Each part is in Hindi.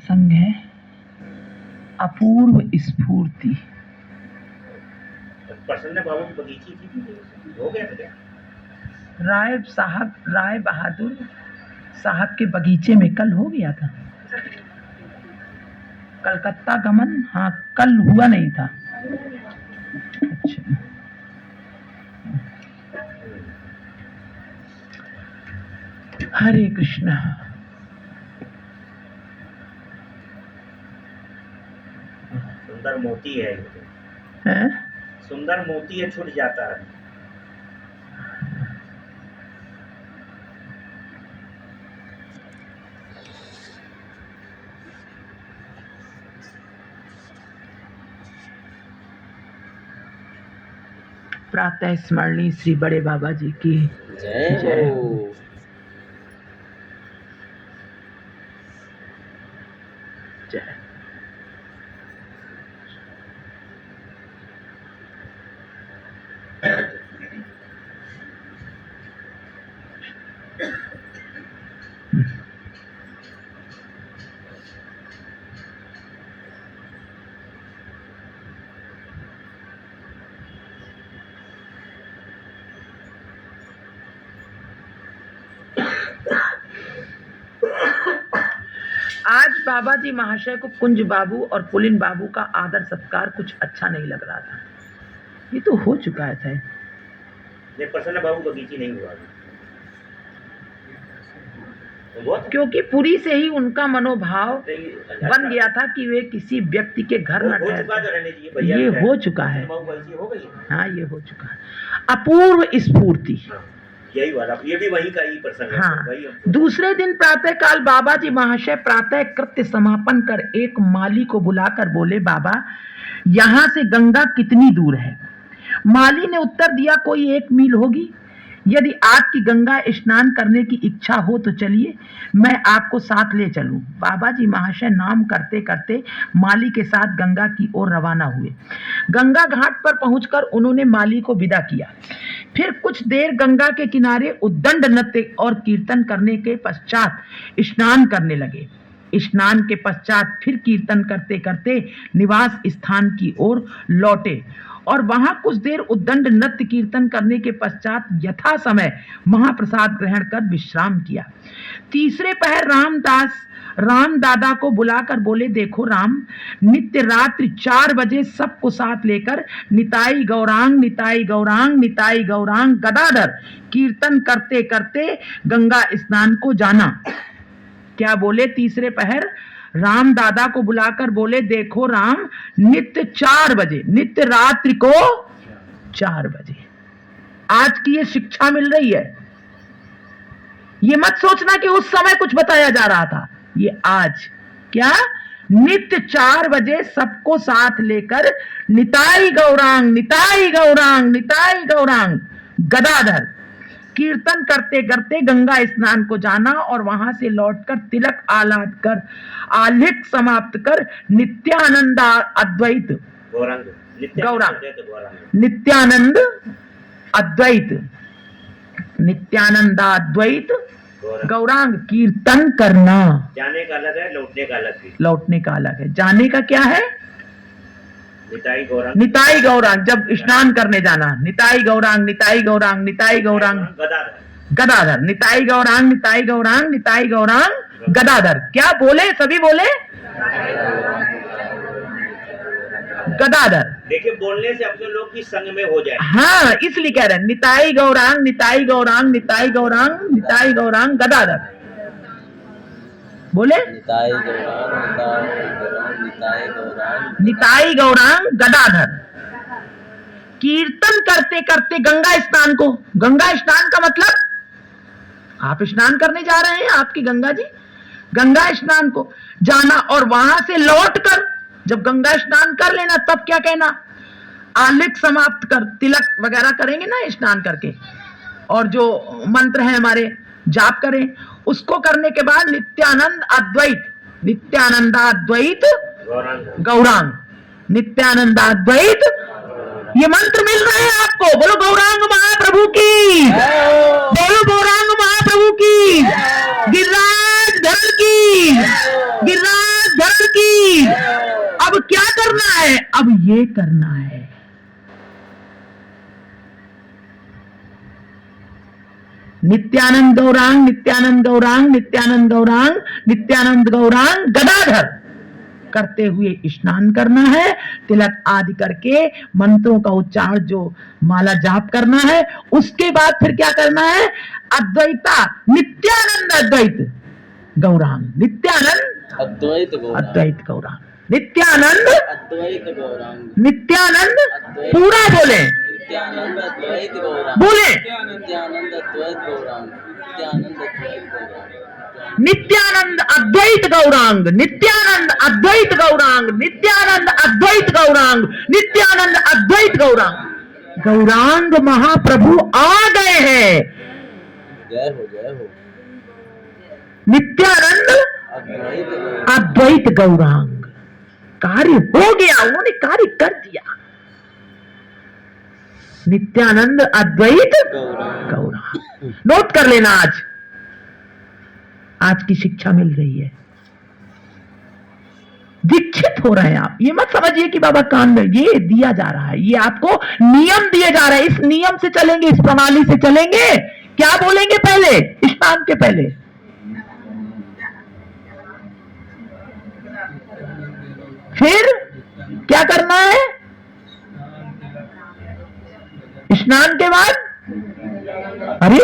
सत्संग है अपूर्व स्फूर्ति। प्रसन्न बाबू की बगीची थी, हो गया था क्या? राय बहादुर साहब के बगीचे में कल हो गया था। कलकत्ता गमन, हाँ कल हुआ नहीं था। अच्छा, हरे कृष्णा। सुंदर मोती है, सुंदर मोती है, छूट जाता है। प्रातः स्मरणीय श्री बड़े बाबा जी की जय हो। जय। आज बाबा जी महाशय को कुंज बाबू और पुलिन बाबू का आदर सत्कार कुछ अच्छा नहीं लग रहा था। ये तो हो चुका है साहब। ये प्रसन्न बाबू बगीची नहीं हुआ, क्योंकि पूरी से ही उनका मनोभाव बन गया था कि वे किसी व्यक्ति के घर न ठहरे। ये हो चुका है, हाँ ये हो चुका है। अपूर्व स्फूर्ति, यही वाला, ये भी वही का ही प्रसंग है। हाँ। दूसरे दिन प्रातः काल बाबा जी महाशय प्रातः कृत्य समापन कर एक माली को बुलाकर बोले, बाबा यहाँ से गंगा कितनी दूर है? माली ने उत्तर दिया, कोई 1 मील होगी। यदि आपकी गंगा स्नान करने की इच्छा हो तो चलिए, मैं आपको साथ ले चलूं। बाबा जी महाशय नाम करते करते माली के साथ गंगा की ओर रवाना हुए। गंगा घाट पर पहुंचकर उन्होंने माली को विदा किया। फिर कुछ देर गंगा के किनारे उद्दंड नृत्य और कीर्तन करने के पश्चात स्नान करने लगे। स्नान के पश्चात फिर कीर्तन करते करते निवास स्थान की ओर लौटे और वहां कुछ देर उद्दंड नृत्य कीर्तन करने के पश्चात यथा समय महाप्रसाद ग्रहण कर विश्राम किया। तीसरे पहर राम दादा को बुलाकर बोले, देखो राम, नित्य रात्रि 4 बजे सबको साथ लेकर निताई गौरांग निताई गौरांग निताई गौरांग गदाधर कीर्तन करते करते गंगा स्नान को जाना। क्या बोले? तीसरे पहर राम दादा को बुलाकर बोले, देखो राम, नित्य 4 बजे, नित्य रात्रि को 4 बजे आज की ये शिक्षा मिल रही है। ये मत सोचना कि उस समय कुछ बताया जा रहा था, ये आज क्या नित्य 4 बजे सबको साथ लेकर निताई गौरांग निताई गौरांग निताई गौरांग गदाधर कीर्तन करते करते गंगा स्नान को जाना और वहां से लौटकर तिलक आलाद कर आलिक समाप्त कर नित्यानंद अद्वैत गौरांग नित्यानंद अद्वैत गौरांग कीर्तन करना। जाने का अलग है, लौटने का अलग है। लौटने का अलग है। जाने का क्या है? निताई गौरांग जब स्नान करने जाना, निताई गौरांग निताई गौरांग निताई गौरांग गदाधर निताई गौरांग निताई गौरांग निताई गौरांग गदाधर। क्या बोले? सभी बोले गदाधर। देखिए बोलने से अपने लोग की संग में हो जाए। हाँ, इसलिए कह रहे हैं निताई गौरांग निताई गौरांग निताई गौरांग निताई गौरांग गदाधर। बोले निताई गौरांग निताई गौरांग गदाधर। कीर्तन करते करते गंगा स्नान को, गंगा स्नान का मतलब आप स्नान करने जा रहे हैं, आपकी गंगा जी, गंगा स्नान को जाना और वहां से लौटकर जब गंगा स्नान कर लेना तब क्या कहना? आलिक समाप्त कर, तिलक वगैरह करेंगे ना स्नान करके, और जो मंत्र है हमारे जाप करें, उसको करने के बाद नित्यानंदाद्वैत गौरांग नित्यानंदाद्वैत ये मंत्र मिल रहे हैं आपको। बोलो गौरांग महाप्रभु की, बोलो गौरांग महाप्रभु की, गिरिराज धर की, गिरिराज की। अब क्या करना है? अब ये करना है। नित्यानंद गौरांग, नित्यानंद गौरांग, नित्यानंद गौरांग, नित्यानंद गौरांग गदाधर करते हुए स्नान करना है। तिलक आदि करके मंत्रों का उच्चारण जो माला जाप करना है। उसके बाद फिर क्या करना है? अद्वैता नित्यानंद अद्वैत गौरांग, नित्यानंद अद्वैत गौरांग, अद्वैत गौरांग, नित्यानंद अद्वैत गौरांग, नित्यानंद, पूरा बोले, नित्यानंद अद्वैत गौरांग, बोले, नित्यानंद अद्वैत गौरांग, नित्यानंद अद्वैत गौरांग, नित्यानंद अद्वैत गौरांग, नित्यानंद अद्वैत गौरांग, नित्यानंद अद्वैत गौरांग, नित्यानंद अद्वैत गौरांग। गौरांग महाप्रभु आ गए हैं। जय हो, जय हो। नित्यानंद अद्वैत गौरांग, अद्वैत गौरांग। कार्य हो गया, उन्होंने कार्य कर दिया। नित्यानंद अद्वैत गौरांग। गौरांग। नोट कर लेना, आज की शिक्षा मिल रही है। दीक्षित हो रहे हैं आप। ये मत समझिए कि बाबा कान में, ये दिया जा रहा है, ये आपको नियम दिए जा रहे हैं। इस नियम से चलेंगे, इस प्रणाली से चलेंगे। क्या बोलेंगे पहले? स्नान के पहले फिर क्या करना है? स्नान के बाद अरे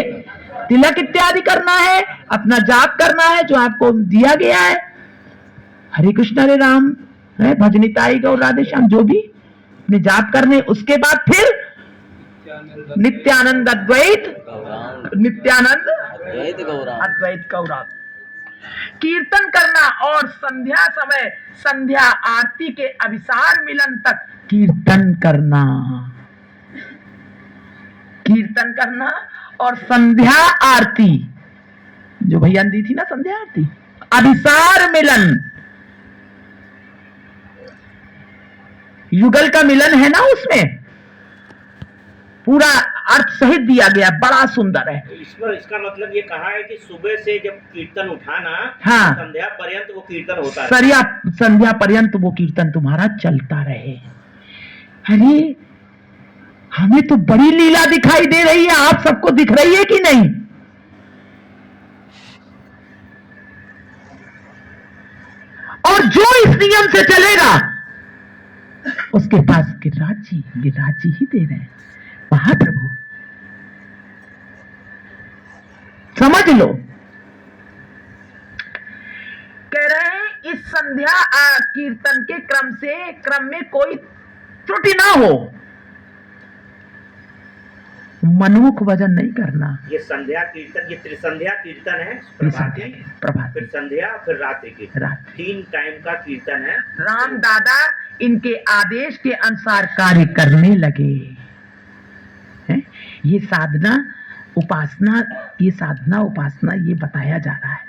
तिलक इत्यादि करना है, अपना जाप करना है जो आपको दिया गया है। हरे कृष्ण हरे राम है, भजनिताई गौर राधे श्याम, जो भी अपने जाप करने। उसके बाद फिर नित्यानंद अद्वैत गौरांग, नित्यानंद अद्वैत गौरांग, अद्वैत गौरांग कीर्तन करना। और संध्या समय, संध्या आरती के अभिसार मिलन तक कीर्तन करना, कीर्तन करना। और संध्या आरती जो भैया दी थी ना, संध्या आरती, अभिसार मिलन, युगल का मिलन है ना, उसमें पूरा अर्थ सहित दिया गया, बड़ा सुंदर है। इसमें इसका मतलब ये कहा है कि सुबह से जब कीर्तन उठाना, हाँ, संध्या पर्यंत वो कीर्तन होता है। सरिया संध्या पर्यंत वो कीर्तन तुम्हारा चलता रहे। अरे हमें तो बड़ी लीला दिखाई दे रही है, आप सबको दिख रही है कि नहीं? और जो इस नियम से चलेगा उसके पास गिरिराज जी ही दे रहे हैं, महाप्रभु। समझ लो। कह रहे हैं इस संध्या कीर्तन के क्रम में कोई त्रुटि ना हो, मनोक वजन नहीं करना। ये संध्या कीर्तन, ये त्रिसंध्या कीर्तन है। प्रभात, फिर संध्या, फिर रात्रि कीर्तन, रात्रि। 3 टाइम का कीर्तन है। राम दादा इनके आदेश के अनुसार कार्य करने लगे हैं। ये साधना उपासना, ये साधना उपासना ये बताया जा रहा है,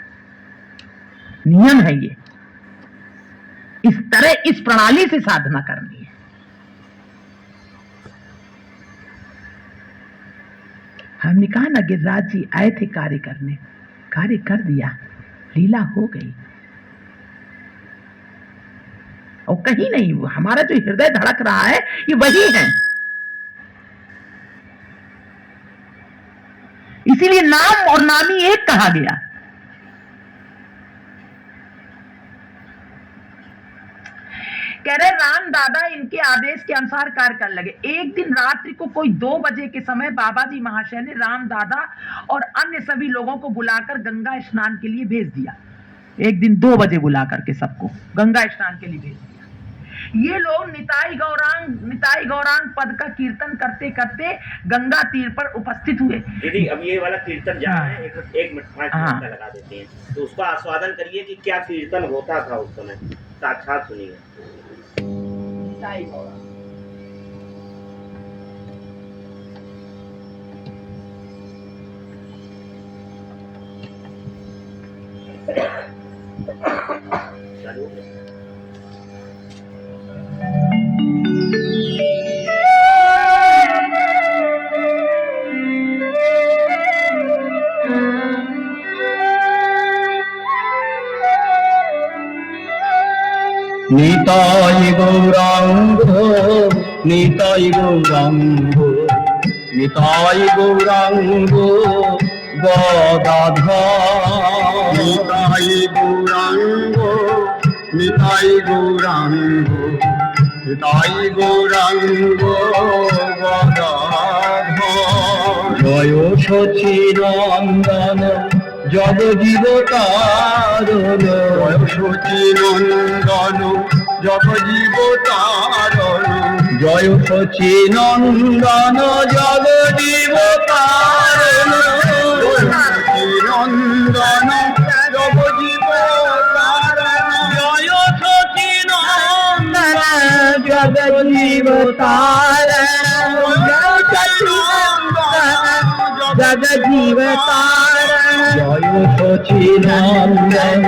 नियम है ये। इस तरह इस प्रणाली से साधना करनी है। हमने कहा ना, गिरिराज जी आए थे कार्य करने, कार्य कर दिया, लीला हो गई। और कहीं नहीं, हमारा जो हृदय धड़क रहा है ये वही है। इसीलिए नाम और नामी एक कहा गया। कह रहे राम दादा इनके आदेश के अनुसार कार्य करने लगे। एक दिन रात्रि को कोई 2 बजे के समय बाबा जी महाशय ने राम दादा और अन्य सभी लोगों को बुलाकर गंगा स्नान के लिए भेज दिया। एक दिन 2 बजे बुला करके सबको गंगा स्नान के लिए भेज दिया। ये लोग निताई गौरांग पद का कीर्तन करते करते गंगा तीर पर उपस्थित हुए। दीदी अब ये वाला कीर्तन जहाँ है, एक मिनट 5 मिनट का लगा देते हैं, तो उसका आस्वादन करिए कि क्या कीर्तन होता था उस समय, साक्षात सुनिए। निताई गौरांग। चालू। নিতাই গৌরাঙ্গ নিতাই গৌরাঙ্গ নিতাই গৌরাঙ্গ গদাধর নিতাই গৌরাঙ্গ নিতাই গৌরাঙ্গ নিতাই গৌরাঙ্গ গদাধর জয় সচিনন্দন জগজীব তারণ জয় সচিনন্দন জগজীব তারণ জয় সচিনন্দন জগজীব তারণ জয় সচিনন্দন জগজীব তারণ জয় সচিনন্দন জগজীব তারণ জগজীব তারণ জয় সচিনন্দন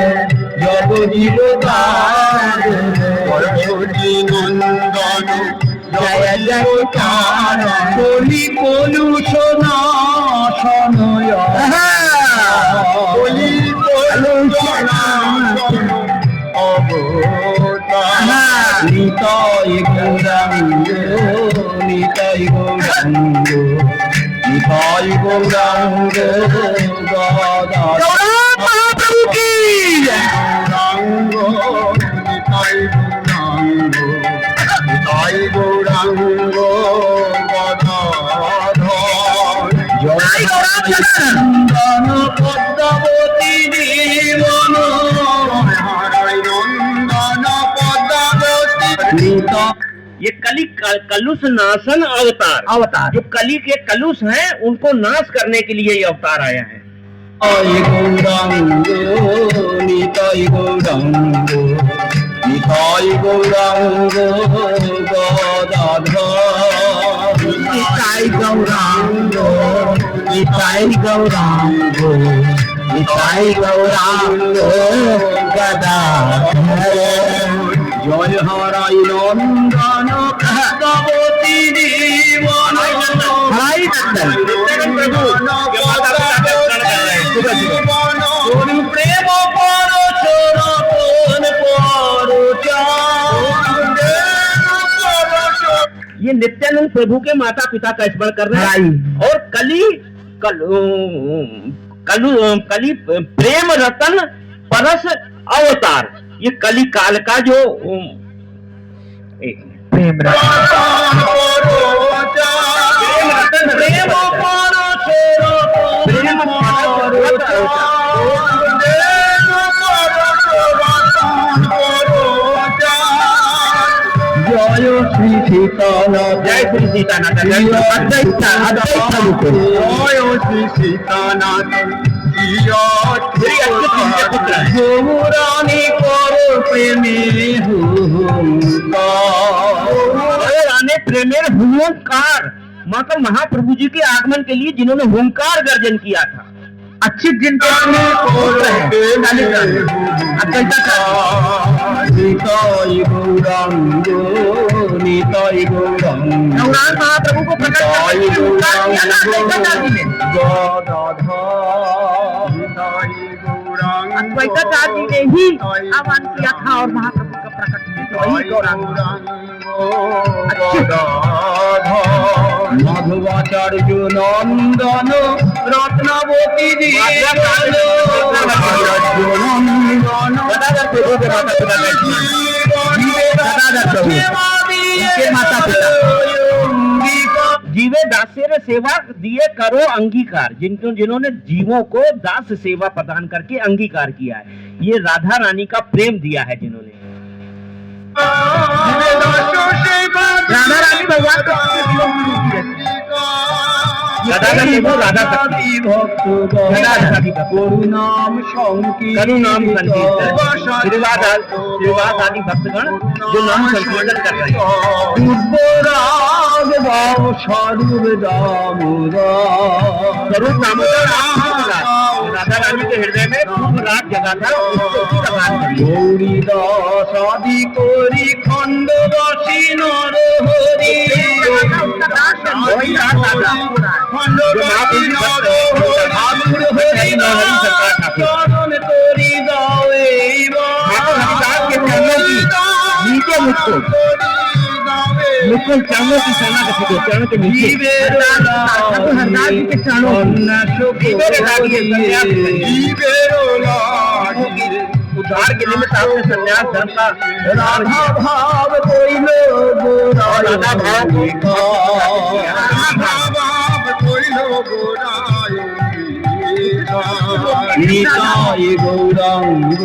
জগজীব তারণ জয় সচিনন্দন জয় জয় তারণ কলি কলুষনাশনয় কলি কলুষনাশন অবতার নিতাই গৌরাঙ্গ নিতাই গৌরাঙ্গ নিতাই গৌরাঙ্গ গদাধর মহাপ্রভু কি গৌরাঙ্গ নিতাই গৌরাঙ্গ নিতাই গৌরাঙ্গ গদাধর জয় নন্দন পদ্মাবতী জীবন হরে নন্দন পদ্মাবতী নিতাই ये कली कलुष नाशन अवतार जो कली के कलुष हैं उनको नाश करने के लिए ये अवतार आया है। গৌরাঙ্গ নিতাই গৌরাঙ্গ নিতাই গৌরাঙ্গ গদাধর নিতাই গৌরাঙ্গ নিতাই গৌরাঙ্গ নিতাই গৌরাঙ্গ গদাধর জয় হরাই নন্দন পদ্মাবতী জীবন হরাই নন্দন প্রেম ये नित्यानंद प्रभु के माता पिता का स्मरण कर रहे हैं और कली प्रेम रतन परस अवतार ये कली काल का जो एक प्रेम জয় শ্রী সীতানাথ जय श्री सीतानाथ জয় শ্রী সীতানাথ গৌরানী কর প্রেমে राने प्रेमेर हुंकार माता महाप्रभु जी के आगमन के लिए जिन्होंने हुंकार गर्जन किया था अच्छी जिनके নিতাই গৌরাঙ্গ নিতাই গৌরাঙ্গ गौरांग महाप्रभु को प्रकट करने के लिए हुंकार किया था अद्वैताचार्य जी ने। अद्वैताचार्य जी ने ही आह्वान किया था और महाप्रभु का प्रकट किया था वही गौरांग। মাধবাচার্য নন্দন রত্নাবতী जीवे दासेर सेवा दिए करो अंगीकार जिन्होंने जीवों को दास सेवा प्रदान करके अंगीकार किया है ये राधा रानी का प्रेम दिया है जिन्होंने राधा रानी भगवान को राधा करुणाम करुणाम श्रीवास आदि भक्तगण जो नाम संकीर्तन कर रहे हैं पूर्वराग भाव स्वरूप स्वरूप दामोदर राधा रानी के हृदय में खूब राग जगा था गौरी दास आदि कोरी खंड दासी नर हरि खंड दासी नर हरि चरण तोरी दावे नीचे मुझको चरणों की शरणा कर दो, चरणों के नीचे हरदास जी के चरणों उद्धार के निमित्त आपने संन्यास धर्म का राधा भाव कोई लोग राधा भाव নিতাই গৌরাঙ্গ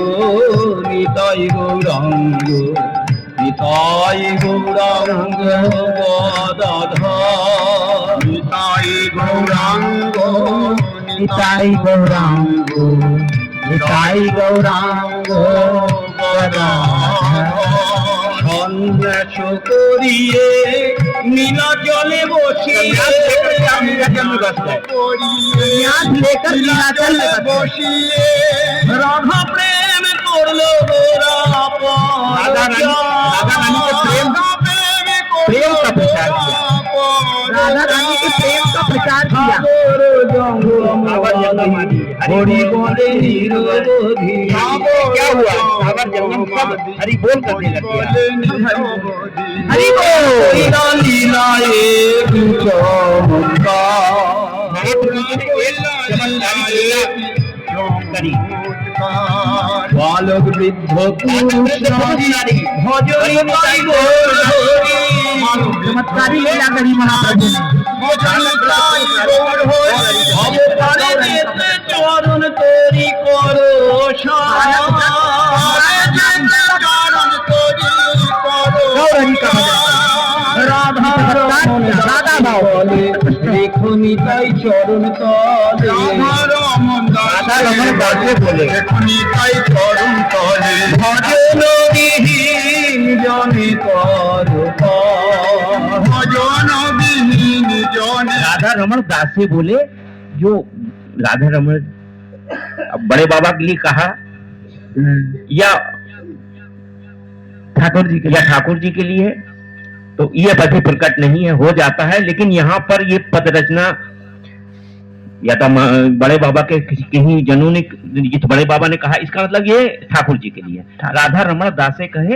নিতাই গৌরাঙ্গ নিতাই গৌরাঙ্গ গদাধর নিতাই গৌরাঙ্গ নিতাই গৌরাঙ্গ নিতাই গৌরাঙ্গ গদাধর সন্ন্যাস করিয়ে নীলা জলে বসিয়ে लेकर नीलाचल में বসিয়ে রাধা প্রেম করলো গোরা राधा रानी के प्रेम का प्रचार किया। राधा रानी के प्रेम का प्रचार किया। हरि बोले निरोधी क्या हुआ? सागर जंगम सब हरि बोल करने लग गया। हरि बोल। लीला लीला एक चमत्कार महाप्रभु जी ने एक चमत्कारी लीला करी। बालक वृद्ध पुरुष नारी भजन गाई चमत्कारी लीला करी महाप्रभु ने। चरण तोरी करो রাধা राधा भाव রেখো নিতাই চরণ তলে राधा रमन दासे बोले নিতাই চরণ তলে ভজন বিহীন জনে কর ভজন বিহীন জনে राधा रमन दासे बोले, जो राधा रमन बड़े बाबा के लिए कहा या ठाकुर जी के लिए, तो ये पति प्रकट नहीं है, हो जाता है। लेकिन यहाँ पर ये पद रचना या तो बड़े बाबा के कहीं जनों ने, जिस बड़े बाबा ने कहा, इसका मतलब ये ठाकुर जी के लिए। राधा रमन दासे कहे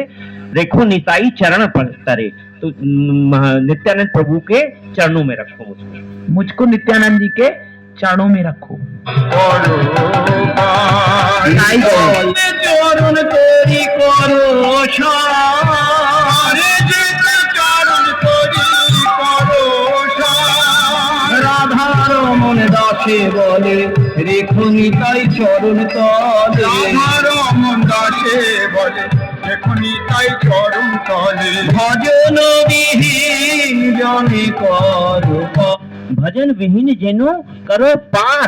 रेखो निताई चरण पर तरे, तो नित्यानंद प्रभु के चरणों में रखो मुझको नित्यानंद जी के चरणों में रखो। চরণ তরি করো চরণ তরি করো রাধা রমন দাসে বলে রেখো নিতাই চরণ তলে রাধা রমন দাসে বলে রেখো নিতাই চরণ তলে ভজন বিহীন জনে করো भजन विहीन जनो करो पार।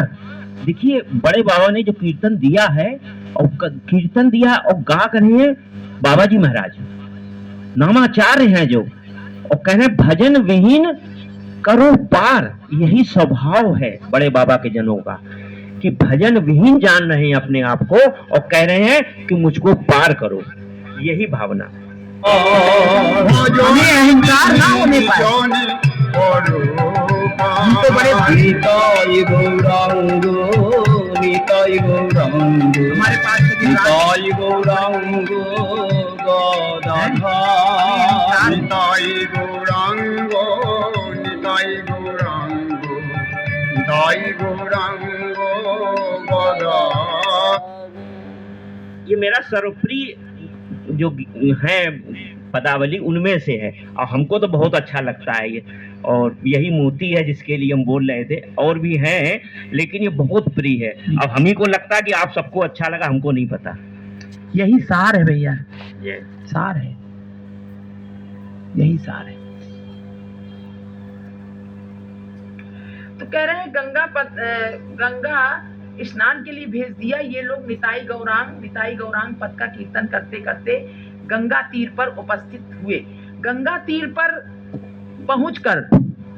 देखिए बड़े बाबा ने जो कीर्तन दिया है, और कीर्तन दिया और गा कर रहे हैं बाबा जी महाराज, नामाचार्य हैं जो, और कह रहे भजन विहीन करो पार। यही स्वभाव है बड़े बाबा के जनों का, कि भजन विहीन जान रहे हैं अपने आप को और कह रहे हैं कि मुझको पार करो। यही भावना हमें अहंकार ना होने पाए। हम तो बड़े নিতাই গৌরাঙ্গ নিতাই গৌরাঙ্গ हमारे पास से নিতাই গৌরাঙ্গ গদাধর নিতাই গৌরাঙ্গ নিতাই গৌরাঙ্গ নিতাই গৌরাঙ্গ গদাধর। ये मेरा सर्वप्रिय जो है पदावली उनमें से है, और हमको तो बहुत अच्छा लगता है ये, और यही मोती है जिसके लिए हम बोल रहे थे। और भी हैं, लेकिन ये बहुत प्रिय है। अब हम ही को लगता है कि आप सबको अच्छा लगा, हमको नहीं पता। यही सार है भैया, सार है, यही सार है। तो कह रहे हैं गंगा स्नान के लिए भेज दिया। ये लोग निताई गौरांग पद का कीर्तन करते करते गंगा तीर पर उपस्थित हुए। गंगा तीर पर पहुंचकर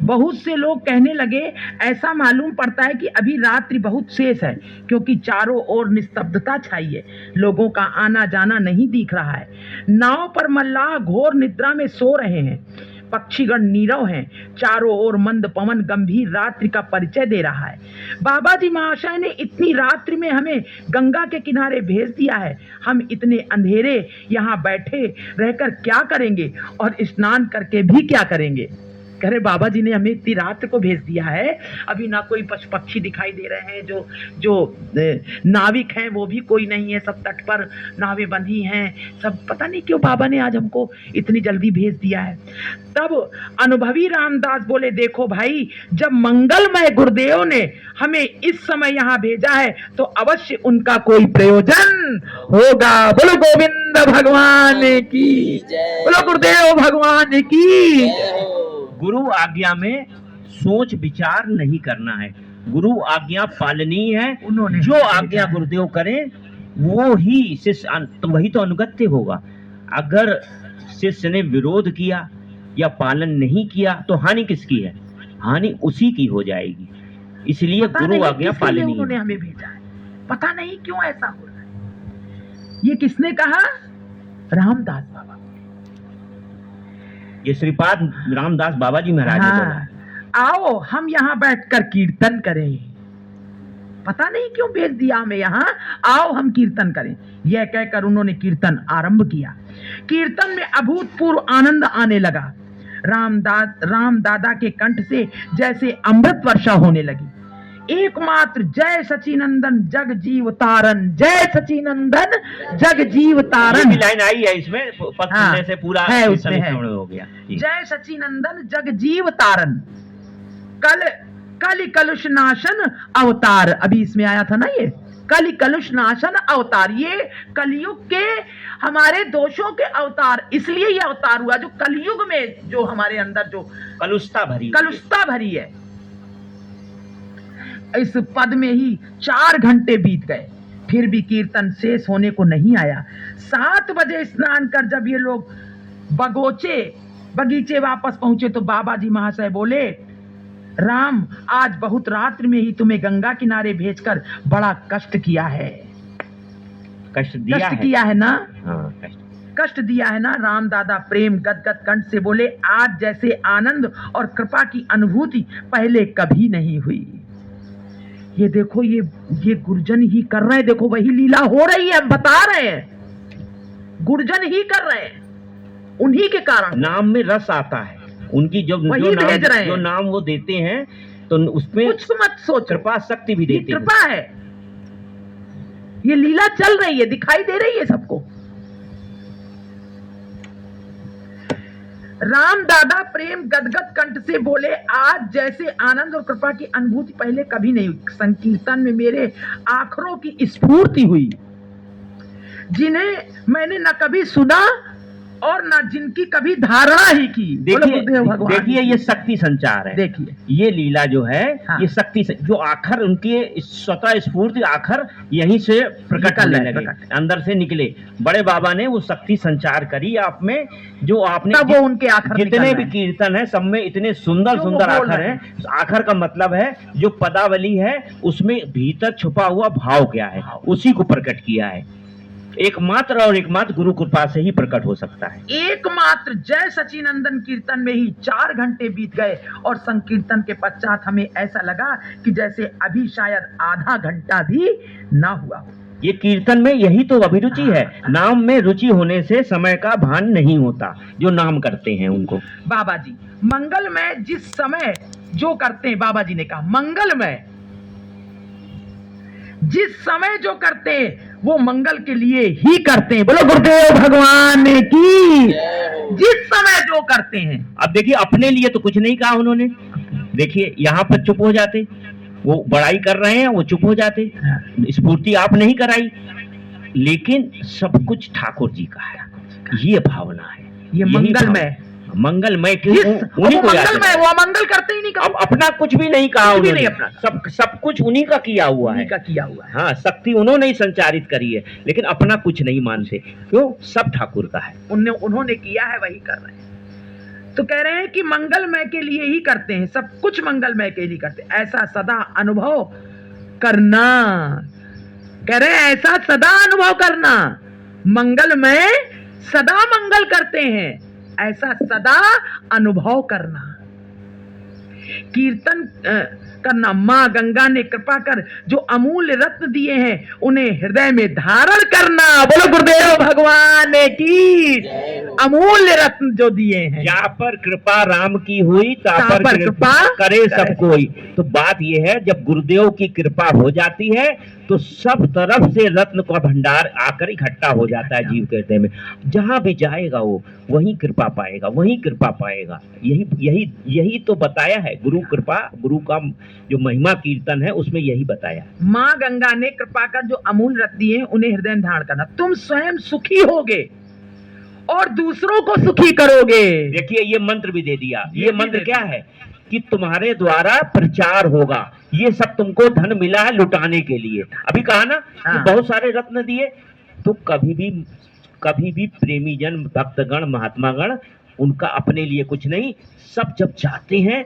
बहुत से लोग कहने लगे, ऐसा मालूम पड़ता है कि अभी रात्रि बहुत शेष है, क्योंकि चारों ओर निस्तब्धता छाई है, लोगों का आना जाना नहीं दिख रहा है। नाव पर मल्लाह घोर निद्रा में सो रहे हैं। पक्षीगण नीरव हैं, चारों ओर मंद पवन गंभीर रात्रि का परिचय दे रहा है। बाबा जी महाशय ने इतनी रात्रि में हमें गंगा के किनारे भेज दिया है, हम इतने अंधेरे यहाँ बैठे रहकर क्या करेंगे और स्नान करके भी क्या करेंगे। कह रहे बाबा जी ने हमें इतनी रात को भेज दिया है, अभी ना कोई पशु पक्षी दिखाई दे रहे हैं, जो नाविक हैं वो भी कोई नहीं है, सब तट पर नावें बंधी हैं, सब पता नहीं क्यों बाबा ने आज हमको इतनी जल्दी भेज दिया है। तब अनुभवी रामदास बोले, देखो भाई, जब मंगलमय गुरुदेव ने हमें इस समय यहाँ भेजा है तो अवश्य उनका कोई प्रयोजन होगा। बोलो गोविंद भगवान की, बोलो गुरुदेव भगवान की। गुरु आज्ञा में सोच विचार नहीं करना है, गुरु आज्ञा पालनी है। उन्होंने जो आज्ञा गुरुदेव करें वो ही शिष्य, तो वही तो अनुगत्य होगा। अगर शिष्य ने विरोध किया या पालन नहीं किया तो हानि किसकी है? हानि उसी की हो जाएगी। इसलिए गुरु आज्ञा पालनी उन्होंने हमें भेजा है, पता नहीं क्यों ऐसा हो रहा है। ये किसने कहा? रामदास बाबा। ये श्रीपाद रामदास बाबा जी महाराज ने बोला। आओ हम यहाँ बैठकर कीर्तन करें, पता नहीं क्यों भेज दिया हमें यहाँ, आओ हम कीर्तन करें। यह कहकर उन्होंने कीर्तन आरंभ किया। कीर्तन में अभूतपूर्व आनंद आने लगा। राम दादा के कंठ से जैसे अमृत वर्षा होने लगी। एकमात्र जय सचिनंदन जग जीव तारन, जय सचिनंदन जग जीव तारन। ये लाइन आई है इसमें, पढ़ने से पूरा है, उसमें है। हो गया। जय सचिनंदन जग जीव तारन, कलि कलुष नाशन अवतार। अभी इसमें आया था ना, ये कलि कलुष नाशन अवतार, ये कलयुग के हमारे दोषों के अवतार, इसलिए ये अवतार हुआ जो कलयुग में जो हमारे अंदर जो कलुषता भरी है। इस पद में ही 4 घंटे बीत गए, फिर भी कीर्तन शेष होने को नहीं आया। 7 बजे स्नान कर जब ये लोग बगीचे वापस पहुंचे तो बाबा जी महाशय बोले, राम, आज बहुत रात्रि में ही तुम्हें गंगा किनारे भेजकर बड़ा कष्ट किया है। कष्ट किया है ना? हाँ, कष्ट दिया है ना। राम दादा प्रेम गदगद कंठ से बोले, आज जैसे आनंद और कृपा की अनुभूति पहले कभी नहीं हुई। ये देखो, ये गुरुजन ही कर रहे हैं, देखो वही लीला हो रही है, हम बता रहे हैं, गुरुजन ही कर रहे हैं, उन्हीं के कारण नाम में रस आता है। उनकी जो नाम वो देते हैं तो उसमें कुछ मत सोच, कृपा शक्ति भी देते हैं। कृपा है, ये लीला चल रही है, दिखाई दे रही है सबको। राम दादा प्रेम गदगद कंठ से बोले, आज जैसे आनंद और कृपा की अनुभूति पहले कभी नहीं हुई। संकीर्तन में मेरे आखरों की स्फूर्ति हुई, जिन्हें मैंने न कभी सुना और न जिनकी कभी धारणा ही की। देखिए ये शक्ति संचार है। देखिए ये लीला जो है, हाँ। ये शक्ति जो आखर उनकी स्वतः स्फूर्ति आखर यहीं से प्रकट करने लगे, अंदर से निकले। बड़े बाबा ने वो शक्ति संचार करी आप में, जो आपने वो उनके आखर जितने भी कीर्तन है सब में इतने सुंदर सुंदर आखर है। आखर का मतलब है जो पदावली है उसमें भीतर छुपा हुआ भाव क्या है, उसी को प्रकट किया है। एकमात्र और एकमात्र गुरु कृपा से ही प्रकट हो सकता है। एकमात्र जय सचिनंदन कीर्तन में ही 4 घंटे बीत गए और संकीर्तन के पश्चात हमें ऐसा लगा कि जैसे अभी शायद आधा घंटा भी ना हुआ हो। ये कीर्तन में यही तो अभिरुचि है। नाम में रुचि होने से समय का भान नहीं होता। जो नाम करते हैं उनको बाबा जी मंगलमय जिस समय जो करते हैं, बाबा जी ने कहा मंगलमय जिस समय जो करते हैं वो मंगल के लिए ही करते हैं। बोलो गुरुदेव भगवान की। जिस समय जो करते हैं, अब देखिए अपने लिए तो कुछ नहीं कहा उन्होंने। देखिए यहाँ पर चुप हो जाते, वो बड़ाई कर रहे हैं वो चुप हो जाते, स्फूर्ति आप नहीं कराई, लेकिन सब कुछ ठाकुर जी का है। ये भावना है, ये मंगलमय मंगलमय उन्हीं को मंगलमय, वो अमंगल करते ही नहीं। अब अपना कुछ भी नहीं कहा उन्होंने, अपना सब कुछ उन्हीं का किया हुआ है। हाँ, शक्ति उन्होंने ही संचारित करी है, लेकिन अपना कुछ नहीं मानते। क्यों? सब ठाकुर का है, उन्होंने किया है वही कर रहे हैं। तो कह रहे हैं कि मंगलमय के लिए ही करते हैं, सब कुछ मंगलमय के लिए करते हैं। ऐसा सदा अनुभव करना, कह रहे हैं ऐसा सदा अनुभव करना। मंगलमय सदा मंगल करते हैं, ऐसा सदा अनुभव करना, कीर्तन करना। माँ गंगा ने कृपा कर जो अमूल्य रत्न दिए हैं उन्हें हृदय में धारण करना। बोलो गुरुदेव भगवान की। जय हो। अमूल्य रत्न जो दिए हैं, जहाँ पर कृपा राम की हुई ता ता पर पर कृपा कृपा करे सब करे। कोई। तो बात यह है, जब गुरुदेव की कृपा हो जाती है तो सब तरफ से रत्न का भंडार आकर इकट्ठा हो जाता है जीव के हृदय में। जहां भी जाएगा वो वहीं कृपा पाएगा, वहीं कृपा पाएगा। यही यही यही तो बताया है गुरु कृपा, गुरु का जो महिमा कीर्तन है उसमें यही बताया है। माँ गंगा ने कृपा कर जो अमूल्य रत्न दिए हैं उन्हें हृदय में धारण करना। तुम स्वयं सुखी होगे और दूसरों को सुखी करोगे। देखिए ये मंत्र भी दे दिया। ये ये भी मंत्र दे क्या है कि तुम्हारे द्वारा प्रचार होगा। ये सब तुमको धन मिला है लुटाने के लिए। अभी कहा ना कि हाँ। बहुत सारे रत्न दिए, तो कभी भी प्रेमी जन, भक्तगण, महात्मागण उनका अपने लिए कुछ नहीं। सब जब जाते हैं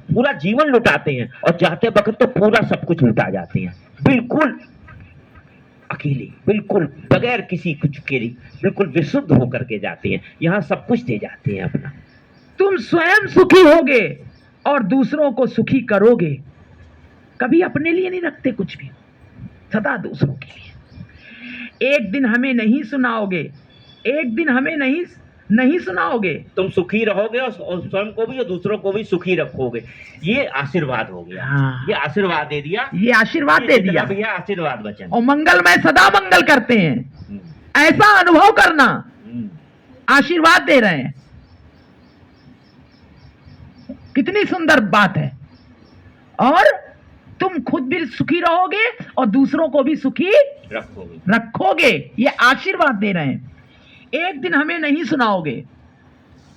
पूरा जीवन लुटाते हैं, और जाते वक्त तो पूरा सब कुछ लुटा जाते हैं, बिल्कुल अकेले, बिल्कुल बगैर किसी कुछ के लिए, बिल्कुल विशुद्ध होकर के जाते हैं। यहाँ सब कुछ दे जाते हैं अपना। तुम स्वयं सुखी होगे और दूसरों को सुखी करोगे। कभी अपने लिए नहीं रखते कुछ भी, सदा दूसरों के लिए। एक दिन हमें नहीं सुनाओगे, एक दिन हमें नहीं सुनाओगे। तुम सुखी रहोगे और स्वयं को भी और दूसरों को भी सुखी रखोगे। ये आशीर्वाद हो गया। हाँ। ये आशीर्वाद दे दिया। ये आशीर्वाद दे दिया भैया आशीर्वाद वचन। और मंगलमय सदा मंगल करते हैं, हम्म, ऐसा अनुभव करना। हम्म। आशीर्वाद दे रहे हैं। कितनी सुंदर बात है। और तुम खुद भी सुखी रहोगे और दूसरों को भी सुखी रखोगे। ये आशीर्वाद दे रहे हैं। एक दिन हमें नहीं सुनाओगे।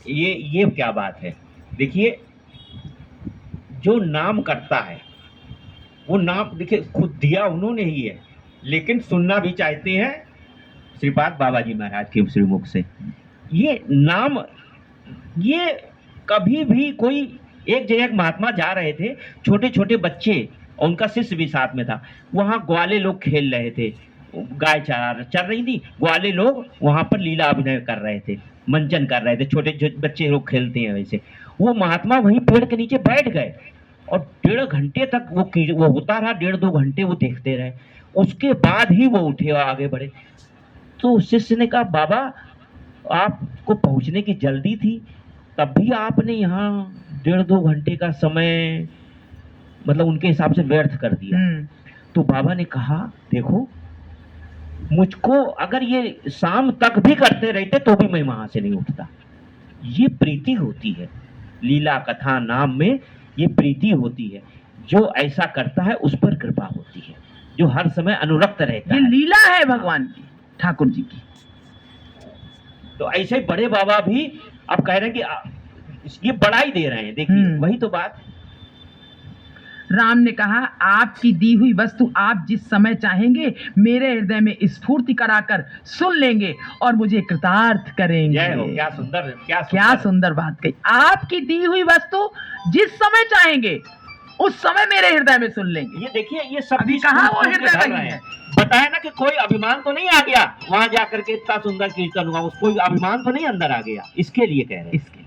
ये क्या बात है। देखिए जो नाम करता है वो नाम देखिए खुद दिया उन्होंने ही है, लेकिन सुनना भी चाहते हैं श्रीपाद बाबा जी महाराज के श्रीमुख से। ये नाम, ये कभी भी कोई एक जगह महात्मा जा रहे थे, छोटे छोटे बच्चे और उनका शिष्य भी साथ में था। वहाँ ग्वाले लोग खेल रहे थे, गाय चर रही थी। ग्वाले लोग वहाँ पर लीला अभिनय कर रहे थे, मंचन कर रहे थे। छोटे जो बच्चे लोग खेलते हैं वैसे। वो महात्मा वहीं पेड़ के नीचे बैठ गए और 1.5 घंटे तक वो होता रहा। 1.5-2 घंटे वो देखते रहे। उसके बाद ही वो उठे और आगे बढ़े। तो शिष्य ने कहा, बाबा आपको पहुंचने की जल्दी थी, तब भी आपने यहाँ 1.5-2 घंटे का समय मतलब उनके हिसाब से व्यर्थ कर दिया। तो बाबा ने कहा, देखो मुझको अगर ये शाम तक भी करते रहते तो भी मैं वहां से नहीं उठता। ये प्रीति होती है लीला कथा नाम में, ये प्रीति होती है। जो ऐसा करता है उस पर कृपा होती है, जो हर समय अनुरक्त रहता ये है। लीला है भगवान की, ठाकुर जी की। तो ऐसे ही बड़े बाबा भी अब कह रहे हैं कि ये बढ़ाई दे रहे हैं। देखिए वही तो बात। राम ने कहा, आपकी दी हुई वस्तु आप जिस समय चाहेंगे मेरे हृदय में स्फूर्ति कराकर सुन लेंगे और मुझे कृतार्थ करेंगे। जय हो। क्या सुंदर बात कही। आपकी दी हुई वस्तु जिस समय चाहेंगे उस समय मेरे हृदय में सुन लेंगे। ये देखिए ये सब अभी कहाँ वो हृदय में है। बताया ना कि कोई अभिमान तो नहीं आ गया वहां जाकर के इतना सुंदर कीर्तन हुआ, उसको अभिमान तो नहीं अंदर आ गया। इसके लिए कह रहे हैं, इसके लिए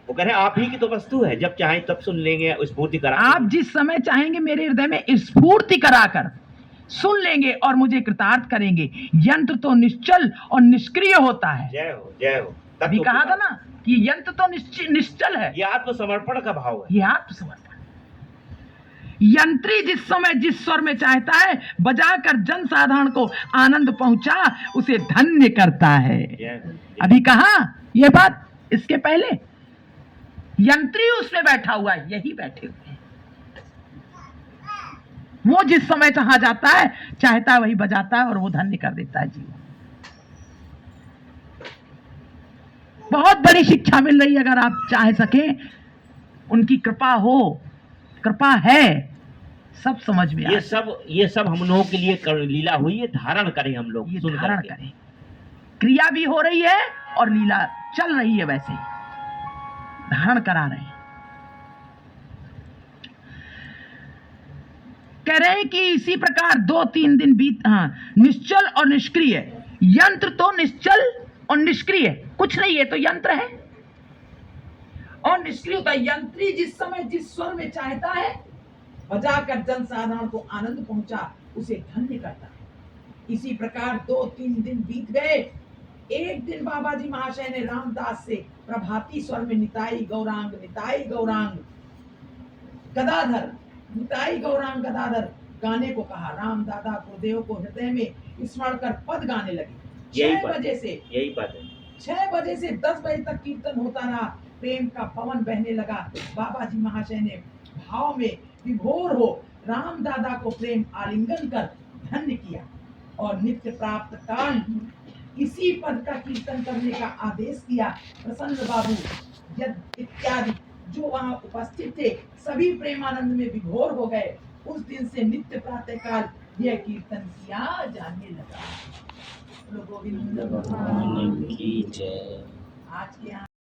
वो कह रहे हैं आप ही की तो वस्तु है, जब चाहे तब सुन लेंगे, स्फूर्ति करा। आप जिस समय चाहेंगे मेरे हृदय में स्फूर्ति कराकर सुन लेंगे और मुझे कृतार्थ करेंगे। यंत्र तो निश्चल और निष्क्रिय होता है। जय हो जय हो। अभी कहा था ना कि यंत्र तो निश्चल है। ये आत्मसमर्पण का भाव है। ये आत्मसमर्पण। यंत्री जिस समय जिस स्वर में चाहता है बजाकर जन साधारण को आनंद पहुंचा उसे धन्य करता है। अभी कहा ये बात, इसके पहले यंत्री उसमें बैठा हुआ है, यही बैठे हुए हैं। वो जिस समय चाहा जाता है, चाहता है वही बजाता है और वो धन्य कर देता है जीवन। बहुत बड़ी शिक्षा मिल रही है। अगर आप चाह सके, उनकी कृपा हो, कृपा है, सब समझ में ये सब हम लोगों के लिए लीला हुई है। धारण करें हम लोग, ये धारण करें। क्रिया भी हो रही है और लीला चल रही है, वैसे ही धारण करा रहे हैं। कह रहे हैं कि इसी प्रकार 2-3 दिन बीत निश्चल और निष्क्रिय। यंत्र तो निश्चल और निष्क्रिय, कुछ नहीं है तो यंत्र है। और निष्क्रिय होता है। यंत्री जिस समय जिस स्वर में चाहता है बजाकर जनसाधारण को आनंद पहुंचा उसे धन्य करता है। इसी प्रकार 2-3 दिन बीत गए। एक दिन बाबा जी महाशय ने रामदास से प्रभाती स्वर में निताई गौरांग गदाधर, निताई गौरांग गदाधर गाने को कहा। राम दादा गुरुदेव को हृदय में स्मरण कर पद गाने लगे। 6 बजे से यही बात है। 6 बजे से 10 बजे तक कीर्तन होता रहा। प्रेम का पवन बहने लगा। बाबा जी महाशय ने भाव में विभोर हो राम दादा को प्रेम आलिंगन कर धन्य किया और नित्य प्राप्त काल इसी पद का कीर्तन करने का आदेश किया। प्रसन्न बाबू इत्यादि जो वहां उपस्थित थे सभी प्रेमानंद में विभोर हो गए। उस दिन से नित्य प्रातः काल यह कीर्तन किया जाने लगा। गोविंद भगवान की जय। आज के यहाँ